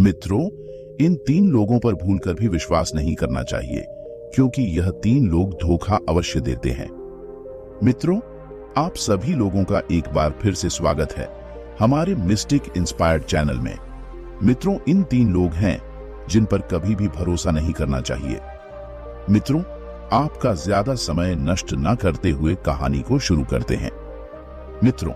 मित्रों, इन 3 लोगों पर भूलकर भी विश्वास नहीं करना चाहिए, क्योंकि यह 3 लोग धोखा अवश्य देते हैं। मित्रों, आप सभी लोगों का एक बार फिर से स्वागत है हमारे मिस्टिक इंस्पायर्ड चैनल में। मित्रों, इन 3 लोग हैं जिन पर कभी भी भरोसा नहीं करना चाहिए। मित्रों, आपका ज्यादा समय नष्ट न करते हुए कहानी को शुरू करते हैं। मित्रों,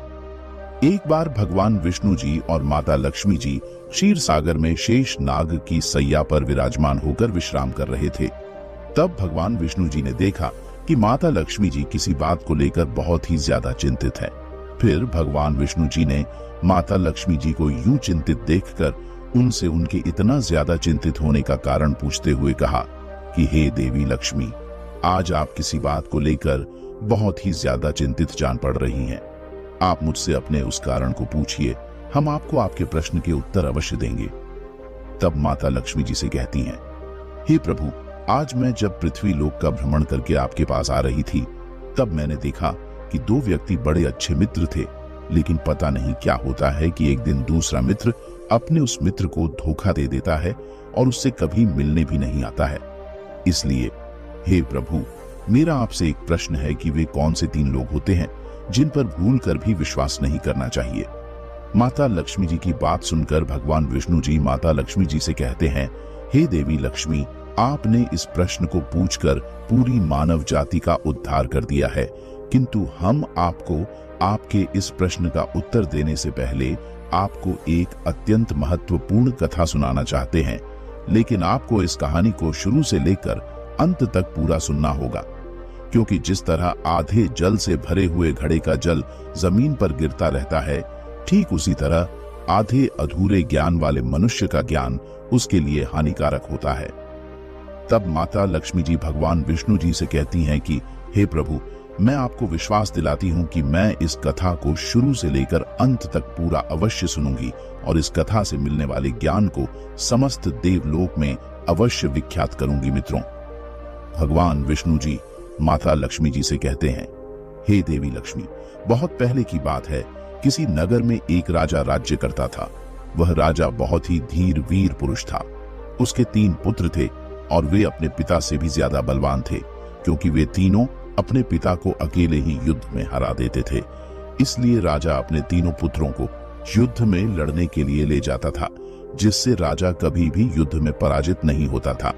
एक बार भगवान विष्णु जी और माता लक्ष्मी जी क्षीर सागर में शेष नाग की सैया पर विराजमान होकर विश्राम कर रहे थे। तब भगवान विष्णु जी ने देखा कि माता लक्ष्मी जी किसी बात को लेकर बहुत ही ज्यादा चिंतित है। फिर भगवान विष्णु जी ने माता लक्ष्मी जी को यूं चिंतित देखकर उनसे उनके इतना ज्यादा चिंतित होने का कारण पूछते हुए कहा कि हे देवी लक्ष्मी, आज आप किसी बात को लेकर बहुत ही ज्यादा चिंतित जान पड़ रही हैं। आप मुझसे अपने उस कारण को पूछिए, हम आपको आपके प्रश्न के उत्तर अवश्य देंगे। तब माता लक्ष्मी जी से कहती हैं, हे प्रभु, आज मैं जब पृथ्वी लोक का भ्रमण करके आपके पास आ रही थी, तब मैंने देखा कि 2 व्यक्ति बड़े अच्छे मित्र थे, लेकिन पता नहीं क्या होता है कि एक दिन दूसरा मित्र अपने उस मित्र को धोखा दे देता है और उससे कभी मिलने भी नहीं आता है। इसलिए हे प्रभु, मेरा आपसे एक प्रश्न है कि वे कौन से 3 लोग होते हैं जिन पर भूल कर भी विश्वास नहीं करना चाहिए। माता लक्ष्मी जी की बात सुनकर भगवान विष्णु जी माता लक्ष्मी जी से कहते हैं, हे देवी लक्ष्मी, आपने इस प्रश्न को पूछकर पूरी मानव जाति का उद्धार कर दिया है, किंतु हम आपको आपके इस प्रश्न का उत्तर देने से पहले आपको एक अत्यंत महत्वपूर्ण कथा सुनाना चाहते हैं। लेकिन आपको इस कहानी को शुरू से लेकर अंत तक पूरा सुनना होगा, क्योंकि जिस तरह आधे जल से भरे हुए घड़े का जल जमीन पर गिरता रहता है, ठीक उसी तरह आधे अधूरे ज्ञान वाले मनुष्य का ज्ञान उसके लिए हानिकारक होता है। तब माता लक्ष्मी जी भगवान विष्णु जी से कहती हैं कि हे प्रभु, मैं आपको विश्वास दिलाती हूं कि मैं इस कथा को शुरू से लेकर अंत तक पूरा अवश्य सुनूंगी और इस कथा से मिलने वाले ज्ञान को समस्त देवलोक में अवश्य विख्यात करूंगी। मित्रों, भगवान विष्णु जी माता लक्ष्मी जी से कहते हैं, हे देवी लक्ष्मी, बहुत पहले की बात है, किसी नगर में एक राजा राज्य करता था। वह राजा बहुत ही धीर वीर पुरुष था। उसके 3 पुत्र थे और वे अपने पिता से भी ज्यादा बलवान थे, क्योंकि वे तीनों अपने पिता को अकेले ही युद्ध में हरा देते थे। इसलिए राजा अपने तीनों पुत्रों को युद्ध में लड़ने के लिए ले जाता था, जिससे राजा कभी भी युद्ध में पराजित नहीं होता था।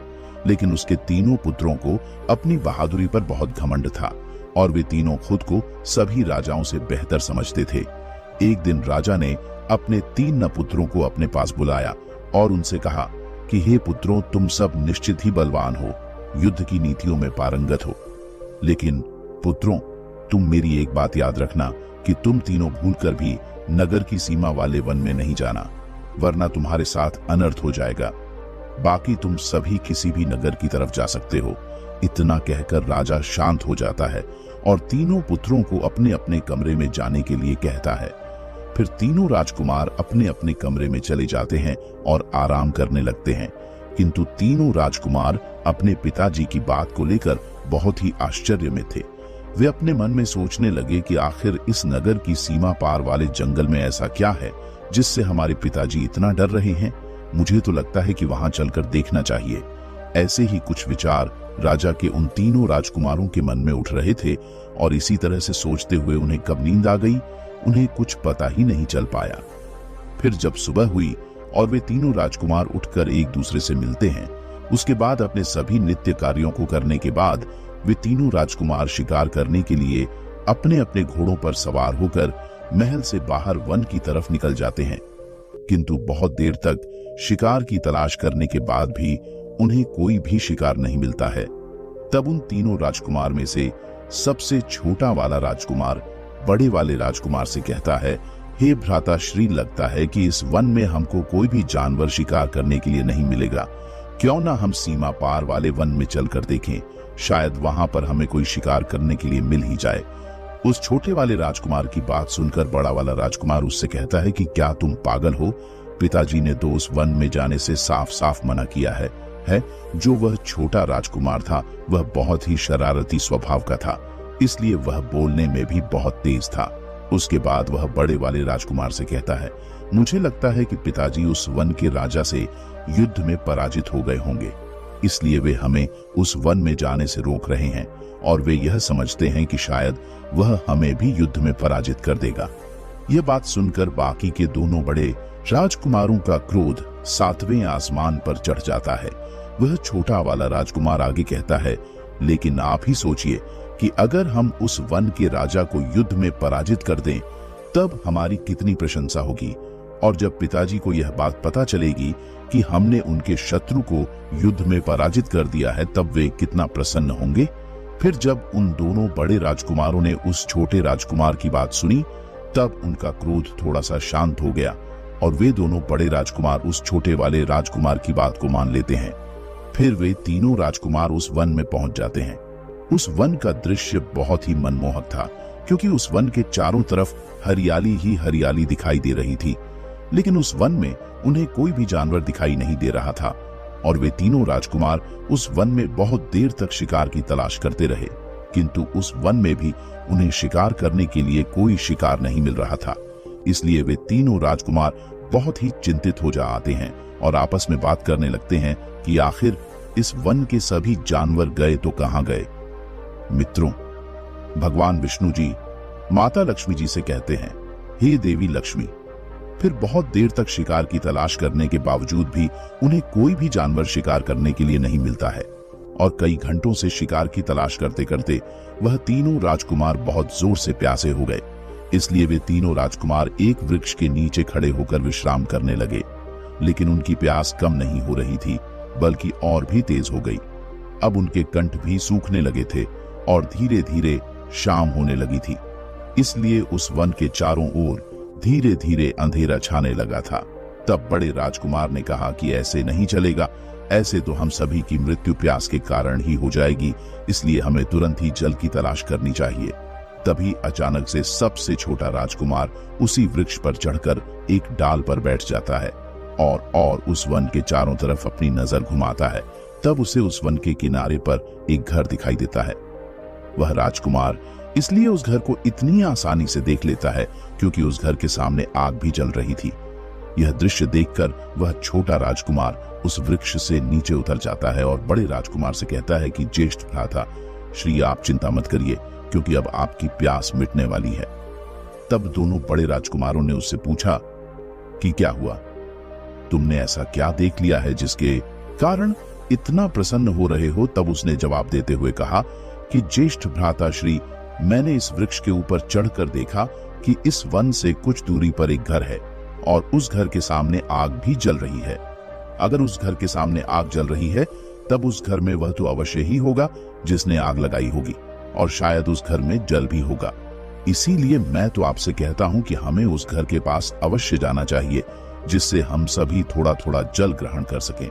लेकिन उसके तीनों पुत्रों को अपनी बहादुरी पर बहुत घमंड था और वे तीनों खुद को सभी राजाओं से बेहतर समझते थे। एक दिन राजा ने अपने 3 पुत्रों को अपने पास बुलाया और उनसे कहा कि हे पुत्रों, तुम सब निश्चित ही बलवान हो, युद्ध की नीतियों में पारंगत हो। लेकिन पुत्रों, तुम मेरी एक बात याद रखना कि तुम तीनों भूलकर भी नगर की सीमा वाले वन में नहीं जाना, वरना तुम्हारे साथ अनर्थ हो जाएगा। बाकी तुम सभी किसी भी नगर की तरफ जा सकते हो। इतना कहकर राजा शांत हो जाता है और तीनों पुत्रों को अपने अपने कमरे में जाने के लिए कहता है। फिर तीनों राजकुमार अपने अपने कमरे में चले जाते हैं और आराम करने लगते हैं। किंतु तीनों राजकुमार अपने पिताजी की बात को लेकर बहुत ही आश्चर्य में थे। वे अपने मन में सोचने लगे कि आखिर इस नगर की सीमा पार वाले जंगल में ऐसा क्या है जिससे हमारे पिताजी इतना डर रहे हैं। मुझे तो लगता है कि वहां चलकर देखना चाहिए। ऐसे ही कुछ विचार राजा के उन तीनों राजकुमारों के मन में उठ रहे थे और इसी तरह से सोचते हुए उन्हें कब नींद आ गई, उन्हें कुछ पता ही नहीं चल पाया। फिर जब सुबह हुई और वे तीनों राजकुमार उठकर एक दूसरे से मिलते हैं, उसके बाद अपने सभी नित्य कार्यों को करने के बाद वे तीनों राजकुमार शिकार करने के लिए अपने अपने घोड़ों पर सवार होकर महल से बाहर वन की तरफ निकल जाते हैं। किंतु बहुत देर तक शिकार की तलाश करने के बाद भी उन्हें कोई भी शिकार नहीं मिलता है। तब उन तीनों राजकुमार में से सबसे छोटा वाला राजकुमार बड़े वाले राजकुमार से कहता है, हे भ्राता श्री, लगता है कि इस वन में हमको कोई भी जानवर शिकार करने के लिए नहीं मिलेगा। क्यों ना हम सीमा पार वाले वन में चलकर देखें, शायद वहां पर हमें कोई शिकार करने के लिए मिल ही जाए। उस छोटे वाले राजकुमार की बात सुनकर बड़ा वाला राजकुमार उससे कहता है कि क्या तुम पागल हो? पिताजी ने तो उस वन में जाने से साफ साफ मना किया है। जो वह छोटा राजकुमार था वह बहुत ही शरारती स्वभाव का था, इसलिए वह बोलने में भी बहुत तेज था। उसके बाद वह बड़े वाले राजकुमार से कहता है मुझे लगता है कि पिताजी उस वन के राजा से युद्ध में पराजित हो गए होंगे, इसलिए वे हमें उस वन में जाने से रोक रहे हैं और वे यह समझते हैं कि शायद वह हमें भी युद्ध में पराजित कर देगा। यह बात सुनकर बाकी के दोनों बड़े राजकुमारों का क्रोध 7वें आसमान पर चढ़ जाता है। वह छोटा वाला राजकुमार आगे कहता है, लेकिन आप ही सोचिए कि अगर हम उस वन के राजा को युद्ध में पराजित कर दें तब हमारी कितनी प्रशंसा होगी, और जब पिताजी को यह बात पता चलेगी कि हमने उनके शत्रु को युद्ध में पराजित कर दिया है तब वे कितना प्रसन्न होंगे। फिर जब उन दोनों बड़े राजकुमारों ने उस छोटे राजकुमार की बात सुनी तब उनका क्रोध थोड़ा सा शांत हो गया और वे दोनों बड़े राजकुमार उस छोटे वाले राजकुमार की बात को मान लेते हैं। फिर वे तीनों राजकुमार उस वन में पहुंच जाते हैं। उस वन का दृश्य बहुत ही मनमोहक था, क्योंकि उस वन के चारों तरफ हरियाली ही हरियाली दिखाई दे रही थी, लेकिन उस वन में उन्हें कोई भी जानवर दिखाई नहीं दे रहा था। और वे तीनों राजकुमार उस वन में बहुत देर तक शिकार की तलाश करते रहे, किंतु उस वन में भी उन्हें शिकार करने के लिए कोई शिकार नहीं मिल रहा था। इसलिए वे तीनों राजकुमार बहुत ही चिंतित हो जाते हैं और आपस में बात करने लगते हैं कि आखिर इस वन के सभी जानवर गए तो कहां गए। मित्रों, भगवान विष्णु जी माता लक्ष्मी जी से कहते हैं, हे देवी लक्ष्मी। फिर बहुत देर तक शिकार की तलाश करने के बावजूद भी उन्हें कोई भी जानवर शिकार करने के लिए नहीं मिलता है और कई घंटों से शिकार की तलाश करते करते वह तीनों राजकुमार बहुत जोर से प्यासे हो गए। इसलिए वे तीनों राजकुमार एक वृक्ष के नीचे खड़े होकर विश्राम करने लगे, लेकिन उनकी प्यास कम नहीं हो रही थी बल्कि और भी तेज हो गई। अब उनके कंठ भी सूखने लगे थे और धीरे धीरे शाम होने लगी थी, इसलिए उस वन के चारों ओर धीरे धीरे अंधेरा छाने लगा था। तब बड़े राजकुमार ने कहा कि ऐसे नहीं चलेगा, ऐसे तो हम सभी की मृत्यु प्यास के कारण ही हो जाएगी, इसलिए हमें तुरंत ही जल की तलाश करनी चाहिए। तभी अचानक से सबसे छोटा राजकुमार उसी वृक्ष पर चढ़कर एक डाल पर बैठ जाता है और उस वन के चारों तरफ अपनी नजर घुमाता है। तब उसे उस वन के किनारे पर एक घर दिखाई देता है। वह राजकुमार इसलिए उस घर को इतनी आसानी से देख लेता है क्योंकि उस घर के सामने आग भी जल रही थी। यह दृश्य देखकर वह छोटा राजकुमार उस वृक्ष से नीचे उतर जाता है और बड़े राजकुमार से कहता है कि ज्येष्ठ भ्राता श्री, आप चिंता मत करिए क्योंकि अब आपकी प्यास मिटने वाली है। तब दोनों बड़े राजकुमारों ने उससे पूछा कि क्या हुआ, तुमने ऐसा क्या देख लिया है जिसके कारण इतना प्रसन्न हो रहे हो। तब उसने जवाब देते हुए कहा कि ज्येष्ठ भ्राता श्री, मैंने इस वृक्ष के ऊपर चढ़कर देखा कि इस वन से कुछ दूरी पर एक घर है और उस घर के सामने आग भी जल रही है। अगर उस घर के सामने आग जल रही है तब उस घर में वह तो अवश्य ही होगा जिसने आग लगाई होगी और शायद उस घर में जल भी होगा। इसीलिए मैं तो आपसे कहता हूं कि हमें उस घर के पास अवश्य जाना चाहिए जिससे हम सभी थोड़ा थोड़ा जल ग्रहण कर सकें।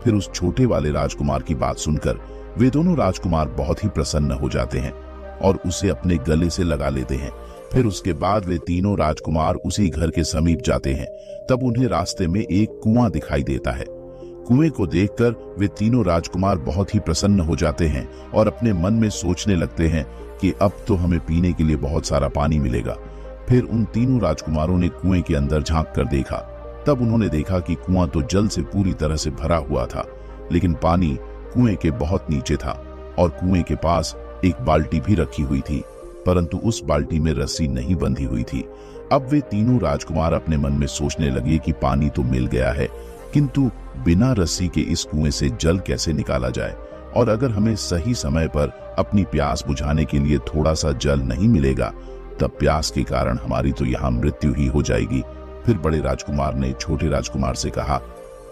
फिर उस छोटे वाले राजकुमार की बात सुनकर वे दोनों राजकुमार बहुत ही प्रसन्न हो जाते हैं और उसे अपने गले से लगा लेते हैं। फिर उसके बाद वे तीनों राजकुमार उसी घर के समीप जाते हैं। तब उन्हें रास्ते में एक कुआं दिखाई देता है। कुएं को देखकर वे तीनों राजकुमार बहुत ही प्रसन्न हो जाते हैं और अपने मन में सोचने लगते हैं कि अब तो हमें पीने के लिए बहुत सारा पानी मिलेगा। फिर उन तीनों राजकुमारों ने कुएं के अंदर झांक कर देखा। तब उन्होंने देखा कि कुआं तो जल से पूरी तरह से भरा हुआ था, लेकिन पानी कुएं के बहुत नीचे था और कुएं के पास एक बाल्टी भी रखी हुई थी, परंतु उस बाल्टी में रस्सी नहीं बंधी हुई थी। अब वे तीनों राजकुमार अपने मन में सोचने लगे कि पानी तो मिल गया है, किंतु बिना रस्सी के इस कुएं से जल कैसे निकाला जाए, और अगर हमें सही समय पर अपनी प्यास बुझाने के लिए थोड़ा सा जल नहीं मिलेगा तब प्यास के कारण हमारी तो यहाँ मृत्यु ही हो जाएगी। फिर बड़े राजकुमार ने छोटे राजकुमार से कहा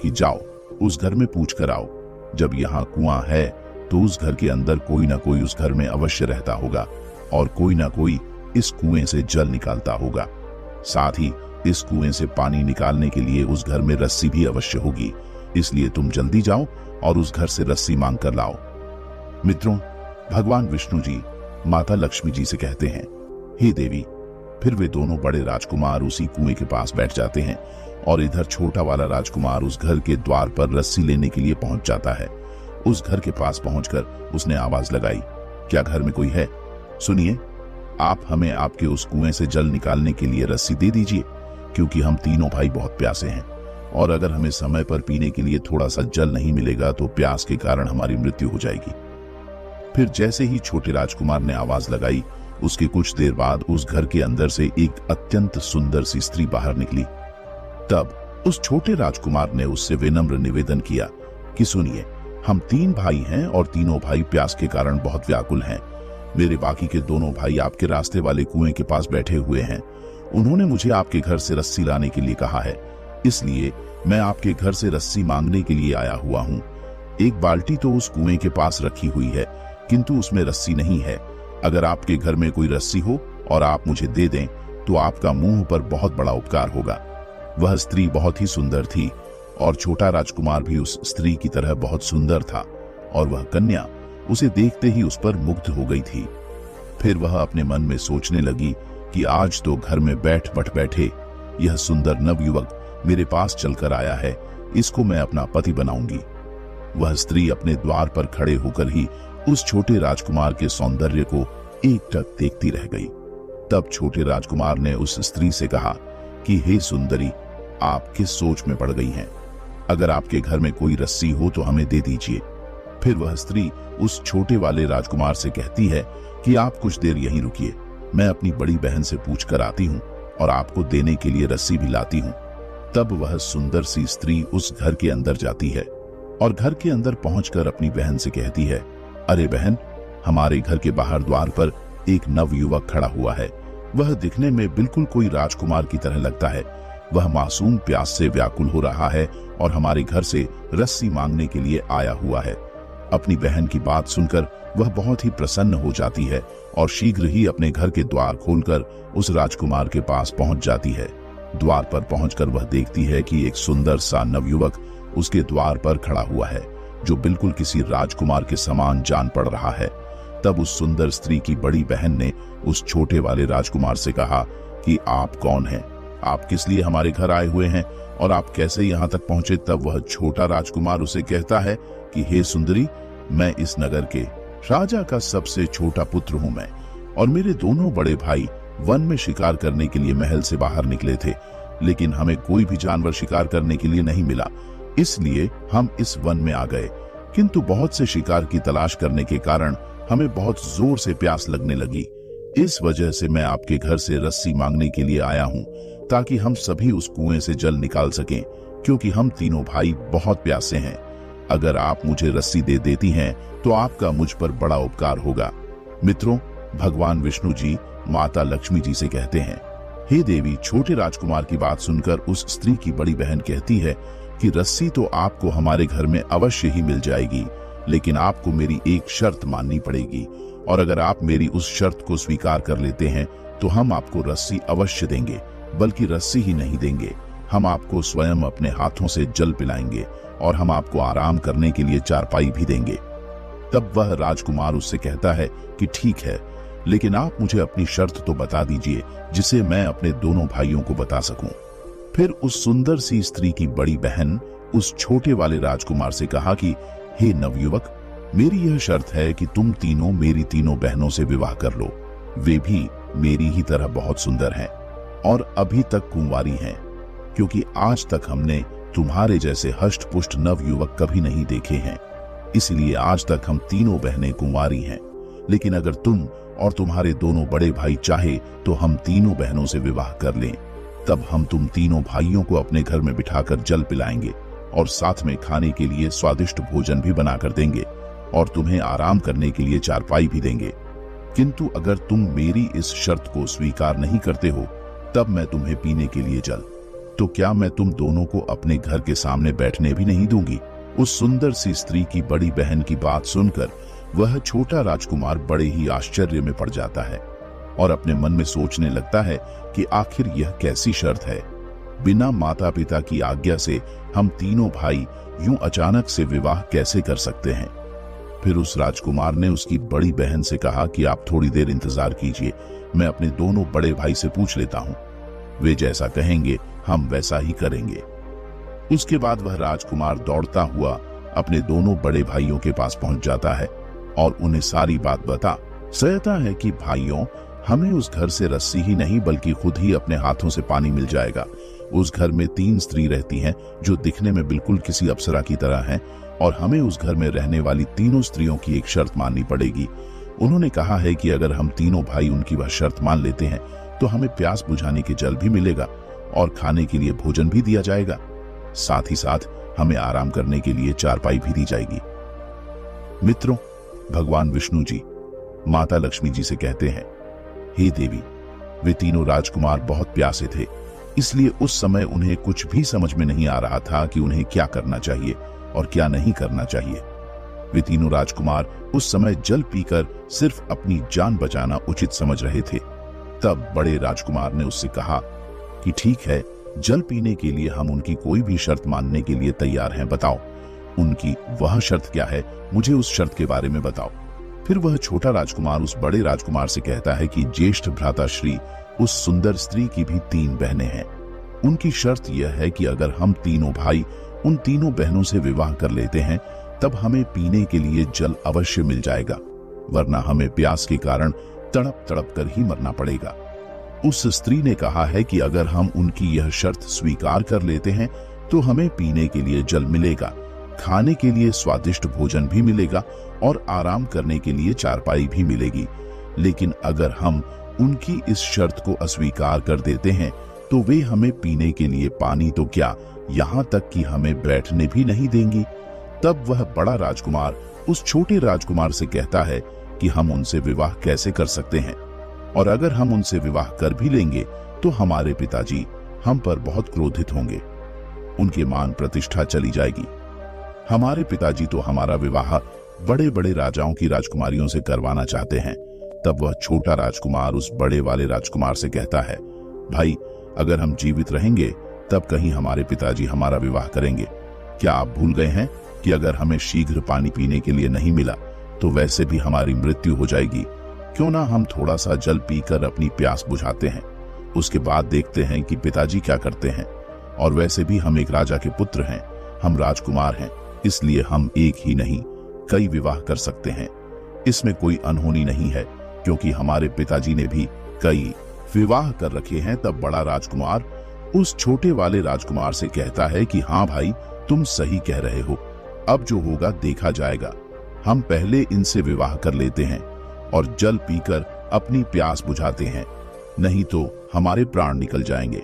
कि जाओ उस घर में पूछ कर आओ, जब यहाँ कुआं है तो उस घर के अंदर कोई ना कोई उस घर में अवश्य रहता होगा और कोई ना कोई इस कुएं से जल निकालता होगा। साथ ही इस कुएं से पानी निकालने के लिए उस घर में रस्सी भी अवश्य होगी, इसलिए तुम जल्दी जाओ और उस घर से रस्सी मांग कर लाओ। मित्रों, भगवान विष्णु जी माता लक्ष्मी जी से कहते हैं, हे देवी। फिर वे दोनों बड़े राजकुमार उसी कुएं के पास बैठ जाते हैं और इधर छोटा वाला राजकुमार उस घर के द्वार पर रस्सी लेने के लिए पहुंच जाता है। उस घर के पास पहुंचकर उसने आवाज लगाई, क्या घर में कोई है? सुनिए, आप हमें आपके उस कुएं से जल निकालने के लिए रस्सी दे दीजिए, क्योंकि हम तीनों भाई बहुत प्यासे हैं और अगर हमें समय पर पीने के लिए थोड़ा सा जल नहीं मिलेगा तो प्यास के कारण हमारी मृत्यु हो जाएगी। फिर जैसे ही छोटे राजकुमार ने आवाज लगाई, उसके कुछ देर बाद उस घर के अंदर से एक अत्यंत सुंदर सी स्त्री बाहर निकली। तब उस छोटे राजकुमार ने उससे विनम्र निवेदन किया कि सुनिए, हम 3 भाई हैं और तीनों भाई प्यास के कारण बहुत व्याकुल हैं। मेरे बाकी के दोनों भाई आपके रास्ते वाले कुएं के पास बैठे हुए हैं। उन्होंने मुझे आपके घर से रस्सी लाने के लिए कहा है, इसलिए मैं आपके घर से रस्सी मांगने के लिए आया हुआ हूँ। एक बाल्टी तो उस कुएं के पास रखी हुई है, किंतु उसमें रस्सी नहीं है। अगर आपके घर में कोई रस्सी हो और आप मुझे दे दें तो आपका मुंह पर बहुत बड़ा उपकार होगा। वह स्त्री बहुत ही सुंदर थी और छोटा राजकुमार भी उस स्त्री की तरह बहुत सुंदर था और वह कन्या उसे देखते ही उस पर मुग्ध हो गई थी। फिर वह अपने मन में सोचने लगी कि आज तो घर में बैठे यह सुंदर नवयुवक मेरे पास चलकर आया है, इसको मैं अपना पति बनाऊंगी। वह स्त्री अपने द्वार पर खड़े होकर ही उस छोटे राजकुमार के सौंदर्य को एकटक देखती रह गई। तब छोटे राजकुमार ने उस स्त्री से कहा कि हे सुंदरी, आप किस सोच में पड़ गई हैं? अगर आपके घर में कोई रस्सी हो तो हमें दे दीजिए। फिर वह स्त्री उस छोटे वाले राजकुमार से कहती है कि आप कुछ देर यहीं रुकिए, मैं अपनी बड़ी बहन से पूछ कर आती हूँ और आपको देने के लिए रस्सी भी लाती हूँ। तब वह सुंदर सी स्त्री उस घर के अंदर जाती है और घर के अंदर पहुंचकर अपनी बहन से कहती है, अरे बहन, हमारे घर के बाहर द्वार पर एक नवयुवक खड़ा हुआ है। वह दिखने में बिल्कुल कोई राजकुमार की तरह लगता है। वह मासूम प्यास से व्याकुल हो रहा है और हमारे घर से रस्सी मांगने के लिए आया हुआ है। अपनी बहन की बात सुनकर वह बहुत ही प्रसन्न हो जाती है और शीघ्र ही अपने घर के द्वार खोलकर उस राजकुमार के पास पहुंच जाती है। द्वार पर पहुंचकर वह देखती है कि एक सुंदर सा नवयुवक उसके द्वार पर खड़ा हुआ है, जो बिल्कुल किसी राजकुमार के समान जान पड़ रहा है। तब उस सुंदर स्त्री की बड़ी बहन ने उस छोटे वाले राजकुमार से कहा कि आप कौन हैं? आप किस लिए हमारे घर आए हुए हैं और आप कैसे यहाँ तक पहुंचे? तब वह छोटा राजकुमार उसे कहता है कि हे सुंदरी, मैं इस नगर के राजा का सबसे छोटा पुत्र हूँ मैं, और मेरे दोनों बड़े भाई वन में शिकार करने के लिए महल से बाहर निकले थे, लेकिन हमें कोई भी जानवर शिकार करने के लिए नहीं मिला, इसलिए हम इस वन में आ गए। किंतु बहुत से शिकार की तलाश करने के कारण हमें बहुत जोर से प्यास लगने लगी। इस वजह से मैं आपके घर से रस्सी मांगने के लिए आया हूँ, ताकि हम सभी उस कुएं से जल निकाल सकें, क्योंकि हम तीनों भाई बहुत प्यासे हैं। अगर आप मुझे रस्सी दे देती हैं तो आपका मुझ पर बड़ा उपकार होगा। मित्रों, भगवान विष्णु जी माता लक्ष्मी जी से कहते हैं, हे देवी, छोटे राजकुमार की बात सुनकर उस स्त्री की बड़ी बहन कहती है कि रस्सी तो आपको हमारे घर में अवश्य ही मिल जाएगी, लेकिन आपको मेरी एक शर्त माननी पड़ेगी, और अगर आप मेरी उस शर्त को स्वीकार कर लेते हैं तो हम आपको रस्सी अवश्य देंगे। बल्कि रस्सी ही नहीं देंगे, हम आपको स्वयं अपने हाथों से जल पिलाएंगे और हम आपको आराम करने के लिए चारपाई भी देंगे। तब वह राजकुमार उससे कहता है कि ठीक है, लेकिन आप मुझे अपनी शर्त तो बता दीजिए, जिसे मैं अपने दोनों भाइयों को बता सकूं। फिर उस सुंदर सी स्त्री की बड़ी बहन उस छोटे वाले राजकुमार से कहा कि हे नवयुवक, मेरी यह शर्त है कि तुम तीनों मेरी तीनों बहनों से विवाह कर लो। वे भी मेरी ही तरह बहुत सुंदर हैं और अभी तक कुंवारी हैं, क्योंकि आज तक हमने तुम्हारे जैसे हष्ट पुष्ट नवयुवक कभी नहीं देखे हैं। इसलिए आज तक हम तीनों बहनें कुंवारी हैं। लेकिन अगर तुम और तुम्हारे दोनों बड़े भाई चाहे तो हम तीनों बहनों से विवाह कर लें। तब हम तुम तीनों भाइयों को अपने घर में बिठाकर जल पिलाएंगे और साथ में खाने के लिए स्वादिष्ट भोजन भी बनाकर देंगे और तुम्हें आराम करने के लिए चारपाई भी देंगे। किंतु अगर तुम मेरी इस शर्त को स्वीकार नहीं करते हो, तब मैं तुम्हें पीने के लिए जल, तो क्या मैं तुम दोनों को अपने घर के सामने बैठने भी नहीं दूंगी। उस सुंदर सी स्त्री की बड़ी बहन की बात सुनकर वह छोटा राजकुमार बड़े ही आश्चर्य में पड़ जाता है और अपने मन में सोचने लगता है कि आखिर यह कैसी शर्त है। बिना माता पिता की आज्ञा से हम तीनों भाई यूं अचानक से विवाह कैसे कर सकते हैं। फिर उस राजकुमार ने उसकी बड़ी बहन से कहा कि आप थोड़ी देर इंतजार कीजिए, मैं अपने दोनों बड़े भाई से पूछ लेता हूँ, वे जैसा कहेंगे हम वैसा ही करेंगे। उसके बाद वह राजकुमार दौड़ता हुआ अपने दोनों बड़े भाइयों के पास पहुंच जाता है और उन्हें सारी बात बताता है कि भाइयों, हमें उस घर से रस्सी ही नहीं बल्कि खुद ही अपने हाथों से पानी मिल जाएगा, उस घर में 3 स्त्री रहती हैं जो दिखने में बिल्कुल किसी अप्सरा की तरह हैं और हमें उस घर में रहने वाली तीनों स्त्रियों की एक शर्त माननी पड़ेगी। उन्होंने कहा है कि अगर हम तीनों भाई उनकी वह शर्त मान लेते हैं तो हमें प्यास बुझाने के जल भी मिलेगा और खाने के लिए भोजन भी दिया जाएगा। साथ ही साथ हमें आराम करने के लिए चारपाई भी दी जाएगी। मित्रों, भगवान विष्णु जी माता लक्ष्मी जी से कहते हैं, हे देवी, वे तीनों राजकुमार बहुत प्यासे थे, इसलिए उस समय उन्हें कुछ भी समझ में नहीं आ रहा था कि उन्हें क्या करना चाहिए और क्या नहीं करना चाहिए। वे तीनों राजकुमार उस समय जल पीकर सिर्फ अपनी जान बचाना उचित समझ रहे थे। तब बड़े राजकुमार ने उससे कहा कि ठीक है, जल पीने के लिए हम उनकी कोई भी शर्त मानने के लिए तैयार हैं, बताओ उनकी वह शर्त क्या है, मुझे उस शर्त के बारे में बताओ। फिर वह छोटा राजकुमार उस बड़े राजकुमार से कहता है कि ज्येष्ठ भ्राताश्री, उस सुंदर स्त्री की भी 3 बहनें हैं। उनकी शर्त यह है कि अगर हम तीनों भाई उन तीनों बहनों से विवाह कर लेते हैं तब हमें पीने के लिए जल अवश्य मिल जाएगा, वरना हमें प्यास के कारण तड़प तड़प कर ही मरना पड़ेगा। उस स्त्री ने कहा है कि अगर हम उनकी यह शर्त स्वीकार कर लेते हैं तो हमें पीने के लिए जल मिलेगा, खाने के लिए स्वादिष्ट भोजन भी मिलेगा और आराम करने के लिए चारपाई भी मिलेगी। लेकिन अगर हम उनकी इस शर्त को अस्वीकार कर देते हैं तो वे हमें पीने के लिए पानी तो क्या, यहाँ तक कि हमें बैठने भी नहीं देंगी। तब वह बड़ा राजकुमार उस छोटे राजकुमार से कहता है कि हम उनसे विवाह कैसे कर सकते हैं, और अगर हम उनसे विवाह कर भी लेंगे तो हमारे पिताजी हम पर बहुत क्रोधित होंगे, उनके मान प्रतिष्ठा चली जाएगी। हमारे पिताजी तो हमारा विवाह बड़े बड़े राजाओं की राजकुमारियों से करवाना चाहते हैं। तब वह छोटा राजकुमार उस बड़े वाले राजकुमार से कहता है, भाई, अगर हम जीवित रहेंगे तब कहीं हमारे पिताजी हमारा विवाह करेंगे। क्या आप भूल गए हैं कि अगर हमें शीघ्र पानी पीने के लिए नहीं मिला तो वैसे भी हमारी मृत्यु हो जाएगी। क्यों ना हम थोड़ा सा जल पीकर अपनी प्यास बुझाते हैं, उसके बाद देखते हैं कि पिताजी क्या करते हैं। और वैसे भी हम एक राजा के पुत्र हैं, हम राजकुमार हैं, इसलिए हम एक ही नहीं कई विवाह कर सकते हैं। इसमें कोई अनहोनी नहीं है, क्योंकि हमारे पिताजी ने भी कई विवाह कर रखे हैं। तब बड़ा राजकुमार उस छोटे वाले राजकुमार से कहता है कि हाँ भाई, तुम सही कह रहे हो, अब जो होगा देखा जाएगा। हम पहले इनसे विवाह कर लेते हैं और जल पीकर अपनी प्यास बुझाते हैं, नहीं तो हमारे प्राण निकल जाएंगे।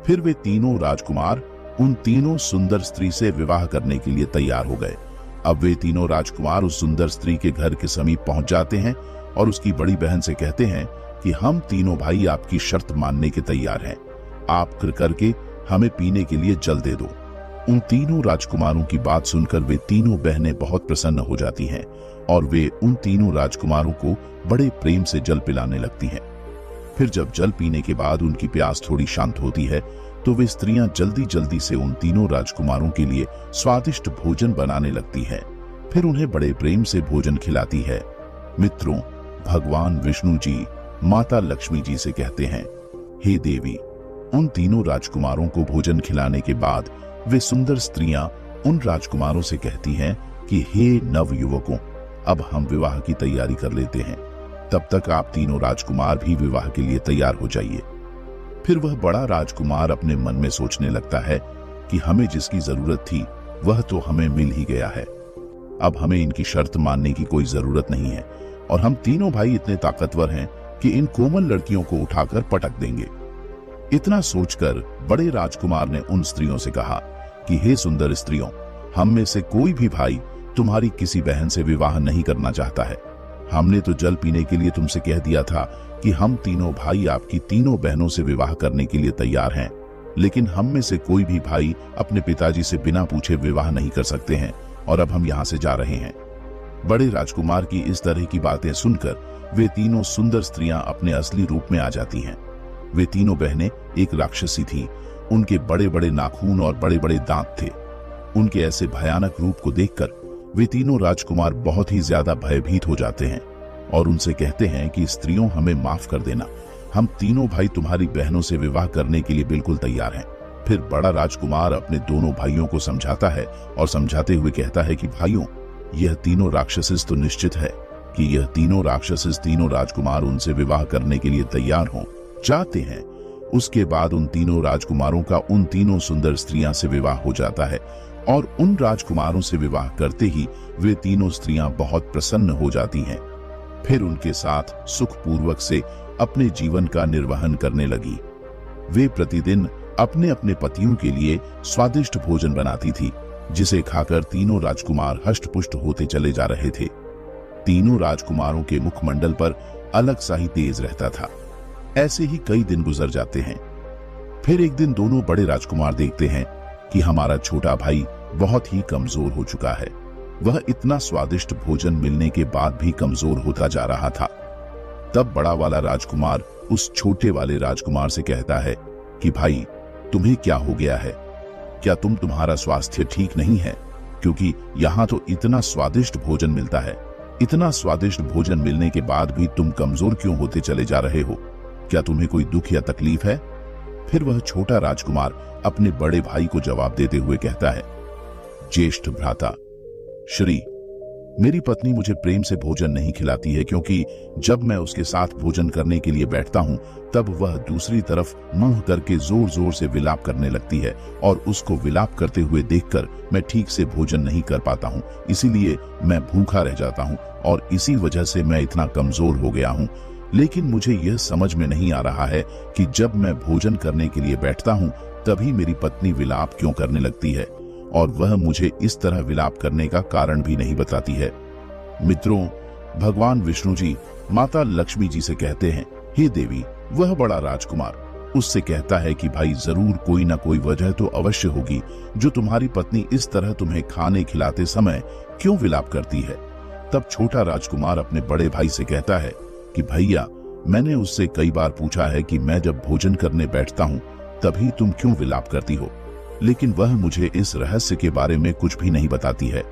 फिर वे तीनों राजकुमार उन तीनों सुंदर स्त्री से विवाह करने के लिए तैयार हो गए। अब वे तीनों राजकुमार उस सुंदर स्त्री के घर के समीप पहुंच जाते हैं और उसकी बड़ी बहन से कहते हैं कि हम तीनों भाई आपकी शर्त मानने के तैयार हैं, आप करके हमें पीने के लिए जल दे दो। उन तीनों राजकुमारों की बात सुनकर वे तीनों बहनें बहुत प्रसन्न हो जाती हैं और वे उन तीनों राजकुमारों को बड़े प्रेम से जल पिलाने लगती हैं। फिर जब जल पीने के बाद उनकी प्यास थोड़ी शांत होती है तो वे स्त्रियां जल्दी जल्दी से उन तीनों राजकुमारों के लिए स्वादिष्ट भोजन बनाने लगती हैं। फिर उन्हें बड़े प्रेम से भोजन खिलाती है। मित्रों, भगवान विष्णु जी माता लक्ष्मी जी से कहते हैं, हे देवी, उन तीनों राजकुमारों को भोजन खिलाने के बाद वे सुंदर स्त्रियां उन राजकुमारों से कहती हैं कि हे नव युवकों, अब हम विवाह की तैयारी कर लेते हैं, तब तक आप तीनों राजकुमार भी विवाह के लिए तैयार हो जाइए। फिर वह बड़ा राजकुमार अपने मन में सोचने लगता है कि हमें जिसकी जरूरत थी वह तो हमें मिल ही गया है, अब हमें इनकी शर्त मानने की कोई जरूरत नहीं है और हम तीनों भाई इतने ताकतवर हैं कि इन कोमल लड़कियों को उठाकर पटक देंगे। इतना सोचकर बड़े राजकुमार ने उन स्त्रियों से कहा कि हे सुंदर स्त्रियों, हम में से कोई भी भाई तुम्हारी किसी बहन से विवाह नहीं करना चाहता है। हमने तो जल पीने के लिए तुमसे कह दिया था कि हम तीनों भाई आपकी तीनों बहनों से विवाह करने के लिए तैयार हैं, लेकिन हम में से कोई भी भाई अपने पिताजी से बिना पूछे विवाह नहीं कर सकते हैं और अब हम यहाँ से जा रहे हैं। बड़े राजकुमार की इस तरह की बातें सुनकर वे तीनों सुंदर स्त्रियां अपने असली रूप में आ जाती हैं। वे तीनों बहनें एक राक्षसी थी, उनके बड़े बड़े नाखून और बड़े बड़े दांत थे। उनके ऐसे भयानक रूप को देखकर वे तीनों राजकुमार बहुत ही ज्यादा भयभीत हो जाते हैं और उनसे कहते हैं कि स्त्रियों, हमें माफ कर देना, हम तीनों भाई तुम्हारी बहनों से विवाह करने के लिए बिल्कुल तैयार हैं। फिर बड़ा राजकुमार अपने दोनों भाइयों को समझाता है और समझाते हुए कहता है कि भाइयों, यह तीनों राक्षसीस तो निश्चित है कि यह तीनों राक्षसीस तीनों राजकुमार उनसे विवाह करने के लिए तैयार हों, चाहते हैं। उसके बाद उन तीनों राजकुमारों का उन तीनों सुंदर स्त्रियां से विवाह हो जाता है और उन राजकुमारों से विवाह करते ही वे तीनों स्त्रियां बहुत प्रसन्न हो जाती हैं। फिर उनके साथ सुखपूर्वक से अपने जीवन का निर्वहन करने लगी। वे प्रतिदिन अपने अपने पतियों के लिए स्वादिष्ट भोजन बनाती थी, जिसे खाकर तीनों राजकुमार हष्टपुष्ट होते चले जा रहे थे। तीनों राजकुमारों के मुखमंडल पर अलग सा ही तेज रहता था। ऐसे ही कई दिन गुजर जाते हैं। फिर एक दिन दोनों बड़े राजकुमार देखते हैं कि हमारा छोटा भाई बहुत ही कमजोर हो चुका है। वह इतना स्वादिष्ट भोजन मिलने के बाद भी कमजोर होता जा रहा था। तब बड़ा वाला राजकुमार उस छोटे वाले राजकुमार से कहता है कि भाई, तुम्हें क्या हो गया है? क्या तुम्हारा स्वास्थ्य ठीक नहीं है? क्योंकि यहाँ तो इतना स्वादिष्ट भोजन मिलता है। इतना स्वादिष्ट भोजन मिलने के बाद भी तुम कमजोर क्यों होते चले जा रहे हो? क्या तुम्हें कोई दुख या तकलीफ है? फिर वह छोटा राजकुमार अपने बड़े भाई को जवाब देते हुए कहता है, ज्येष्ठ भ्राता श्री, मेरी पत्नी मुझे प्रेम से भोजन नहीं खिलाती है, क्योंकि जब मैं उसके साथ भोजन करने के लिए बैठता हूँ तब वह दूसरी तरफ मुंह करके जोर जोर से विलाप करने लगती है और उसको विलाप करते हुए देखकर मैं ठीक से भोजन नहीं कर पाता हूँ। इसीलिए मैं भूखा रह जाता हूँ और इसी वजह से मैं इतना कमजोर हो गया हूँ। लेकिन मुझे यह समझ में नहीं आ रहा है कि जब मैं भोजन करने के लिए बैठता हूँ तभी मेरी पत्नी विलाप क्यों करने लगती है और वह मुझे इस तरह विलाप करने का कारण भी नहीं बताती है। मित्रों, भगवान विष्णु जी माता लक्ष्मी जी से कहते हैं, हे देवी, वह बड़ा राजकुमार उससे कहता है कि भाई, जरूर कोई ना कोई वजह तो अवश्य होगी जो तुम्हारी पत्नी इस तरह तुम्हें खाने खिलाते समय क्यों विलाप करती है। तब छोटा राजकुमार अपने बड़े भाई से कहता है कि भैया, मैंने उससे कई बार पूछा है कि मैं जब भोजन करने बैठता हूँ तभी तुम क्यों विलाप करती हो, लेकिन वह मुझे इस रहस्य के बारे में कुछ भी नहीं बताती है।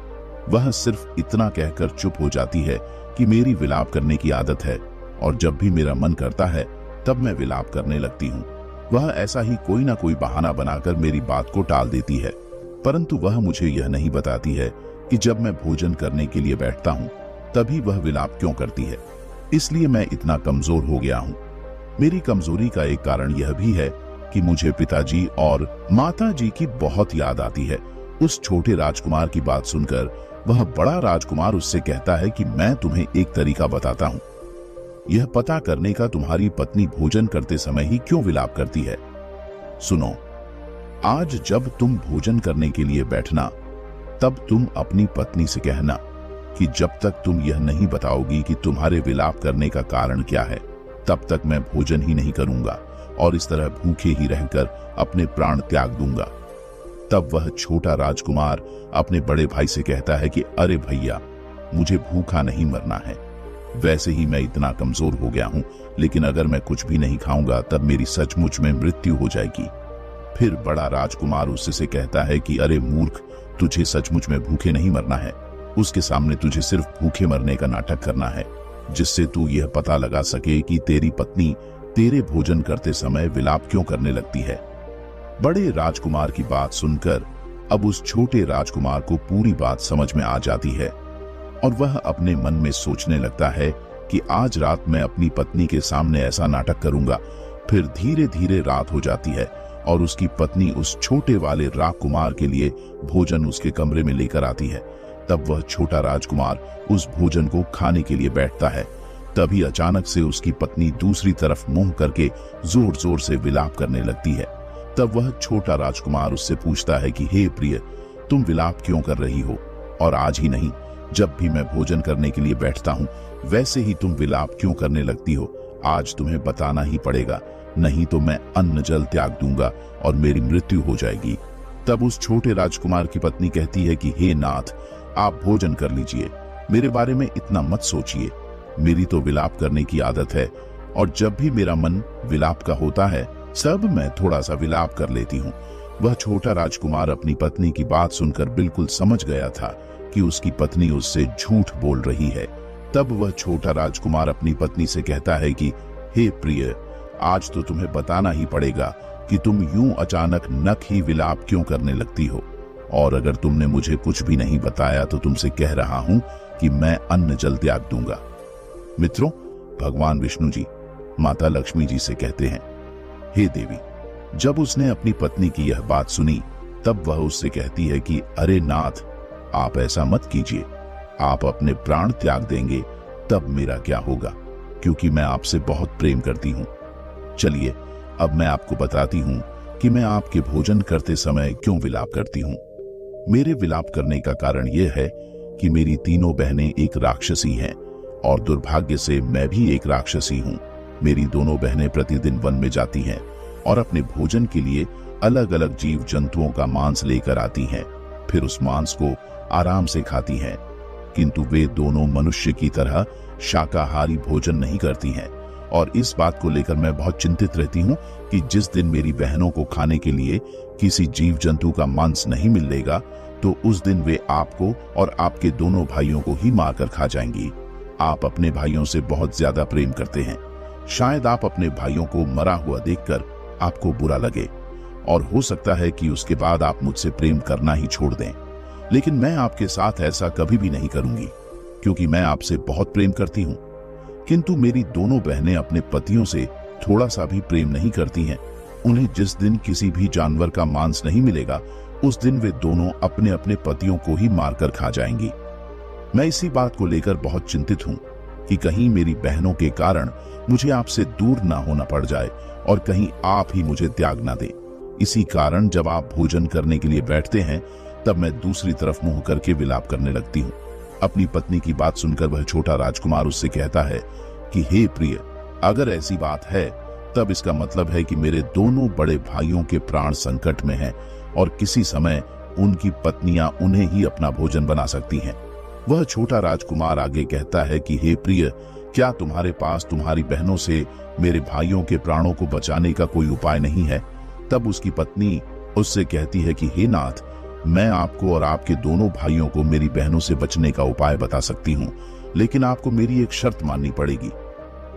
वह सिर्फ इतना कहकर चुप हो जाती है कि मेरी विलाप करने की आदत है और जब भी मेरा मन करता है तब मैं विलाप करने लगती हूँ। वह ऐसा ही कोई ना कोई बहाना बनाकर मेरी बात को टाल देती है, परंतु वह मुझे यह नहीं बताती है कि जब मैं भोजन करने के लिए बैठता हूँ तभी वह विलाप क्यों करती है। इसलिए मैं इतना कमजोर हो गया हूँ। मेरी कमजोरी का एक कारण यह भी है कि मुझे पिताजी और माताजी की बहुत याद आती है। उस छोटे राजकुमार की बात सुनकर वह बड़ा राजकुमार उससे कहता है कि मैं तुम्हें एक तरीका बताता हूँ, यह पता करने का तुम्हारी पत्नी भोजन करते समय ही क्यों विलाप करती है। सुनो, आज जब तुम भोजन करने के लिए बैठना तब तुम अपनी पत्नी से कहना कि जब तक तुम यह नहीं बताओगी कि तुम्हारे विलाप करने का कारण क्या है, तब तक मैं भोजन ही नहीं करूंगा और इस तरह भूखे ही रहकर अपने प्राण त्याग दूंगा। तब वह छोटा राजकुमार अपने बड़े भाई से कहता है कि अरे भैया, मुझे भूखा नहीं मरना है। वैसे ही मैं इतना कमजोर हो गया हूं, लेकिन अगर मैं कुछ भी नहीं खाऊंगा तब मेरी सचमुच में मृत्यु हो जाएगी। फिर बड़ा राजकुमार उससे कहता है कि अरे मूर्ख, तुझे सचमुच में भूखे नहीं मरना है। उसके सामने तुझे सिर्फ भूखे मरने का नाटक करना है, जिससे तू यह पता लगा सके कि तेरी पत्नी तेरे भोजन करते समय विलाप क्यों करने लगती है। बड़े राजकुमार की बात सुनकर अब उस छोटे राजकुमार को पूरी बात समझ में आ जाती है और वह अपने मन में सोचने लगता है कि आज रात मैं अपनी पत्नी के सामने ऐसा नाटक करूंगा। फिर धीरे धीरे रात हो जाती है और उसकी पत्नी उस छोटे वाले राजकुमार के लिए भोजन उसके कमरे में लेकर आती है। तब वह छोटा राजकुमार उस भोजन को खाने के लिए बैठता है। तभी अचानक से उसकी पत्नी दूसरी तरफ मुंह करके जोर जोर से विलाप करने लगती है। तब वह छोटा राजकुमार उससे पूछता है कि हे प्रिय, तुम विलाप क्यों कर रही हो? और आज ही नहीं, जब भी मैं भोजन करने के लिए बैठता हूँ वैसे ही तुम विलाप क्यों करने लगती हो? आज तुम्हें बताना ही पड़ेगा, नहीं तो मैं अन्न जल त्याग दूंगा और मेरी मृत्यु हो जाएगी। तब उस छोटे राजकुमार की पत्नी कहती है कि हे नाथ, आप भोजन कर लीजिए, मेरे बारे में इतना मत सोचिए। मेरी तो विलाप करने की आदत है और जब भी मेरा मन विलाप का होता है सब मैं थोड़ा सा विलाप कर लेती हूँ। वह छोटा राजकुमार अपनी पत्नी की बात सुनकर बिल्कुल समझ गया था कि उसकी पत्नी उससे झूठ बोल रही है। तब वह छोटा राजकुमार अपनी पत्नी से कहता है कि हे प्रिय, आज तो तुम्हें बताना ही पड़ेगा कि तुम यूं अचानक नख ही विलाप क्यों करने लगती हो, और अगर तुमने मुझे कुछ भी नहीं बताया तो तुमसे कह रहा हूं कि मैं अन्न जल त्याग दूंगा। मित्रों, भगवान विष्णु जी माता लक्ष्मी जी से कहते हैं, हे देवी। जब उसने अपनी पत्नी की यह बात सुनी तब वह उससे कहती है कि अरे नाथ, आप ऐसा मत कीजिए। आप अपने प्राण त्याग देंगे तब मेरा क्या होगा, क्योंकि मैं आपसे बहुत प्रेम करती हूँ। चलिए अब मैं आपको बताती हूँ कि मैं आपके भोजन करते समय क्यों विलाप करती हूँ। मेरे विलाप करने का कारण यह है कि मेरी तीनों बहनें एक राक्षसी हैं और दुर्भाग्य से मैं भी एक राक्षसी हूँ। मेरी दोनों बहनें प्रतिदिन वन में जाती हैं और अपने भोजन के लिए अलग अलग जीव जंतुओं का मांस लेकर आती हैं, फिर उस मांस को आराम से खाती हैं। किंतु वे दोनों मनुष्य की तरह शाकाहारी भोजन नहीं करती हैं और इस बात को लेकर मैं बहुत चिंतित रहती हूँ कि जिस दिन मेरी बहनों को खाने के लिए किसी जीव जंतु का मांस नहीं मिलेगा तो उस दिन वे आपको और आपके दोनों भाइयों को ही मारकर खा जाएंगी। आप अपने भाइयों से बहुत ज्यादा प्रेम करते हैं। शायद आप अपने भाइयों को मरा हुआ देखकर आपको बुरा लगे और हो सकता है कि उसके बाद आप मुझसे प्रेम करना ही छोड़ दें, लेकिन मैं आपके साथ ऐसा कभी भी नहीं करूंगी क्योंकि मैं आपसे बहुत प्रेम करती हूँ। किंतु मेरी दोनों बहनें अपने पतियों से थोड़ा सा भी प्रेम नहीं करती हैं। उन्हें जिस दिन किसी भी जानवर का मांस नहीं मिलेगा उस दिन वे दोनों अपने अपने पतियों को ही मारकर खा जाएंगी। मैं इसी बात को लेकर बहुत चिंतित हूँ कि कहीं मेरी बहनों के कारण मुझे आपसे दूर ना होना पड़ जाए और कहीं आप ही मुझे त्याग ना दे। इसी कारण जब आप भोजन करने के लिए बैठते हैं तब मैं दूसरी तरफ मुंह करके विलाप करने लगती हूँ। अपनी पत्नी की बात सुनकर वह छोटा राजकुमार उससे कहता है कि हे प्रिय, अगर ऐसी बात है तब इसका मतलब है कि मेरे दोनों बड़े भाइयों के प्राण संकट में हैं और किसी समय उनकी पत्नियां उन्हें ही अपना भोजन बना सकती हैं। वह छोटा राजकुमार आगे कहता है कि हे प्रिय, क्या तुम्हारे पास तुम्हारी बहनों से मेरे भाइयों के प्राणों को बचाने का कोई उपाय नहीं है? तब उसकी पत्नी उससे कहती है कि हे नाथ, मैं आपको और आपके दोनों भाइयों को मेरी बहनों से बचने का उपाय बता सकती हूँ, लेकिन आपको मेरी एक शर्त माननी पड़ेगी।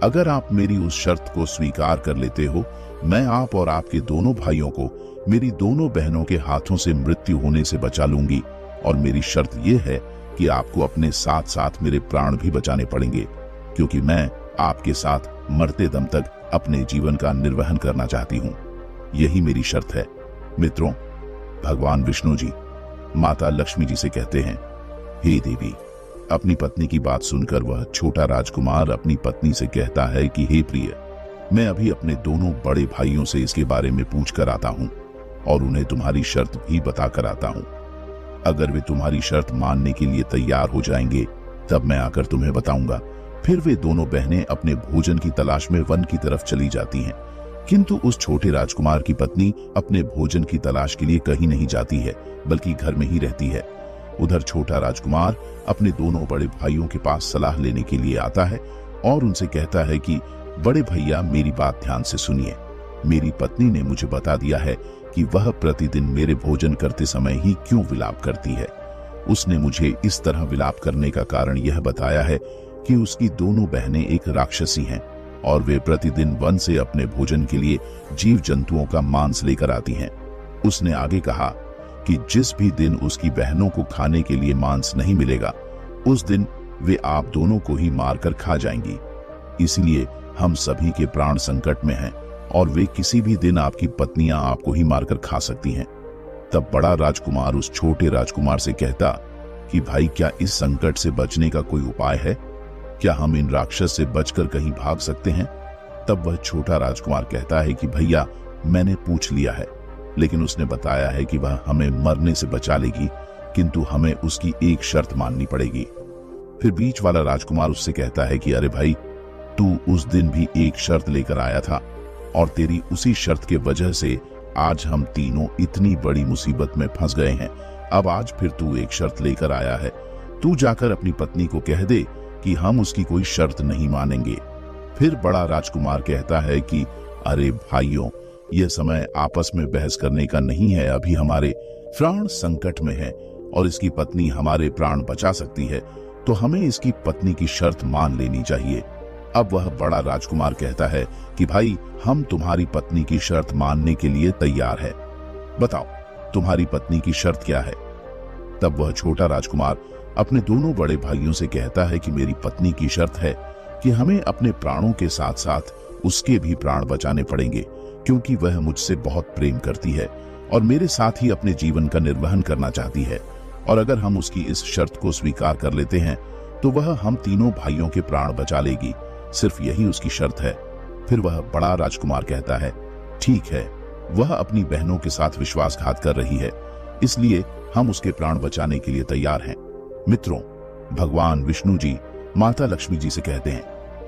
अगर आप मेरी उस शर्त को स्वीकार कर लेते हो, मैं आप और आपके दोनों भाइयों को मेरी दोनों बहनों के हाथों से मृत्यु होने से बचा लूंगी। और मेरी शर्त यह है कि आपको अपने साथ साथ मेरे प्राण भी बचाने पड़ेंगे, क्योंकि मैं आपके साथ मरते दम तक अपने जीवन का निर्वहन करना चाहती हूँ। यही मेरी शर्त है। मित्रों, भगवान विष्णु जी माता लक्ष्मी जी से कहते हैं, हे देवी। अपनी पत्नी की बात सुनकर वह छोटा राजकुमार अपनी पत्नी से कहता है कि हे प्रिय, मैं अभी अपने दोनों बड़े भाइयों से इसके बारे में पूछ कर आता हूँ और उन्हें तुम्हारी शर्त भी बता कर आता हूँ। अगर वे तुम्हारी शर्त मानने के लिए तैयार हो जाएंगे तब मैं आकर तुम्हें बताऊंगा। फिर वे दोनों बहनें अपने भोजन की तलाश में वन की तरफ चली जाती हैं, किंतु उस छोटे राजकुमार की पत्नी अपने भोजन की तलाश के लिए कहीं नहीं जाती है, बल्कि घर में ही रहती है। उधर छोटा राजकुमार अपने दोनों बड़े भाइयों के पास सलाह लेने के लिए आता है और उनसे कहता है कि बड़े भैया, मेरी बात ध्यान से सुनिए। मेरी पत्नी ने मुझे बता दिया है कि वह प्रतिदिन मेरे भोजन करते समय ही क्यों विलाप करती है। उसने मुझे इस तरह विलाप करने का कारण यह बताया है कि उसकी दोनों बहनें एक राक्षसी हैं और वे प्रतिदिन वन से अपने भोजन के लिए जीव जंतुओं का मांस लेकर आती हैं। उसने आगे कहा कि जिस भी दिन उसकी बहनों को खाने के लिए मांस नहीं मिलेगा उस दिन वे आप दोनों को ही मारकर खा जाएंगी। इसलिए हम सभी के प्राण संकट में हैं और वे किसी भी दिन आपकी पत्नियां आपको ही मारकर खा सकती हैं। तब बड़ा राजकुमार उस छोटे राजकुमार से कहता कि भाई, क्या इस संकट से बचने का कोई उपाय है? क्या हम इन राक्षस से बचकर कहीं भाग सकते हैं? तब वह छोटा राजकुमार कहता है कि भैया, मैंने पूछ लिया है, लेकिन उसने बताया है कि वह हमें मरने से बचा लेगी, किंतु हमें उसकी एक शर्त माननी पड़ेगी। फिर बीच वाला राजकुमार उससे कहता है कि अरे भाई, तू उस दिन भी एक शर्त लेकर आया था और तेरी उसी शर्त के वजह से आज हम तीनों इतनी बड़ी मुसीबत में फंस गए हैं। अब आज फिर तू एक शर्त लेकर आया है। तू जाकर अपनी पत्नी को कह दे कि हम उसकी कोई शर्त नहीं मानेंगे। फिर बड़ा राजकुमार कहता है कि अरे भाइयों, यह समय आपस में बहस करने का नहीं है। अभी हमारे प्राण संकट में है और इसकी पत्नी हमारे प्राण बचा सकती है, तो हमें इसकी पत्नी की शर्त मान लेनी चाहिए। अब वह बड़ा राजकुमार कहता है कि भाई, हम तुम्हारी पत्नी की शर्त मानने के लिए तैयार है। बताओ, तुम्हारी पत्नी की शर्त क्या है? तब वह छोटा राजकुमार अपने दोनों बड़े भाइयों से कहता है कि मेरी पत्नी की शर्त है कि हमें अपने प्राणों के साथ साथ उसके भी प्राण बचाने पड़ेंगे, क्योंकि वह मुझसे बहुत प्रेम करती है और मेरे साथ ही अपने जीवन का निर्वहन करना चाहती है। और अगर हम उसकी इस शर्त को स्वीकार कर लेते हैं तो वह हम तीनों भाइयों के प्राण बचा लेगी। सिर्फ यही उसकी शर्त है। फिर वह बड़ा राजकुमार कहता है, ठीक है, वह अपनी बहनों के साथ विश्वासघात कर रही है, इसलिए हम उसके प्राण बचाने के लिए तैयार हैं। मित्रों, भगवान विष्णु जी माता लक्ष्मी जी से कहते हैं,